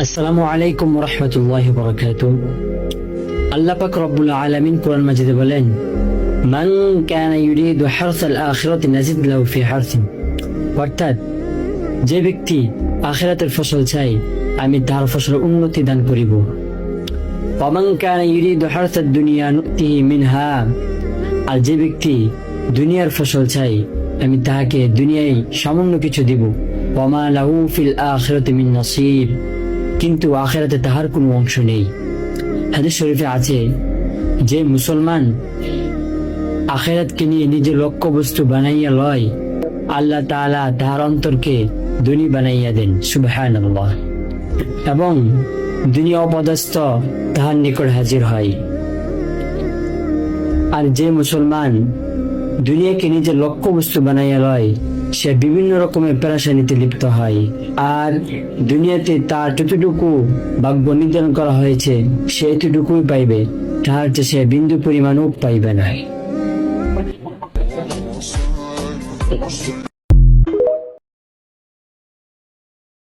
আসসালামু আলাইকুম ওয়া রাহমাতুল্লাহি ওয়া বারাকাতুহু। আল্লাহ পাক রব্বুল আলামিন কোরআন মাজিদে বলেন, মান কানা ইউরিদু হারসাল আখিরাতি নাজিদ লাহু ফি হারসি। অর্থাৎ যে ব্যক্তি আখিরাতের ফসল চায়, আমি তার ফসলের উন্নতি দান করিব। ওয়া মান কানা ইউরিদু হারসাদ দুনিয়া নুতিহি মিনহা। আর যে ব্যক্তি দুনিয়ার ফসল চায়, আমি তাহাকে দুনিয়ায় সামান্য কিছু দিব। ওয়া মা লাহু ফিল আখিরাতি মিন নাসিব। কিন্তু আখিরাতে তাহার কোনো অংশ নেই। হাদিস শরীফে আছে, যে মুসলমান আখিরাতকে নিয়ে নিজের লক্ষ্য বস্তু বানাইয়া লয়, আল্লাহ তাআলা তাহার অন্তরকে ধনী বানাইয়া দেন। সুবহানাল্লাহ। এবং দুনিয়া অপদস্থ তাহার নিকট হাজির হয়। আর যে মুসলমান দুনিয়াকে নিজের লক্ষ্য বস্তু বানাইয়া লয়, সে বিভিন্ন রকমের পেরেশানিতে লিপ্ত হয়। আর দুনিয়াতে তার যতটুকু ভাগ্য নির্ধারণ করা হয়েছে, সে এতটুকুই পাইবে, তাহার চেয়ে সে বিন্দু পরিমাণও পাইবে না।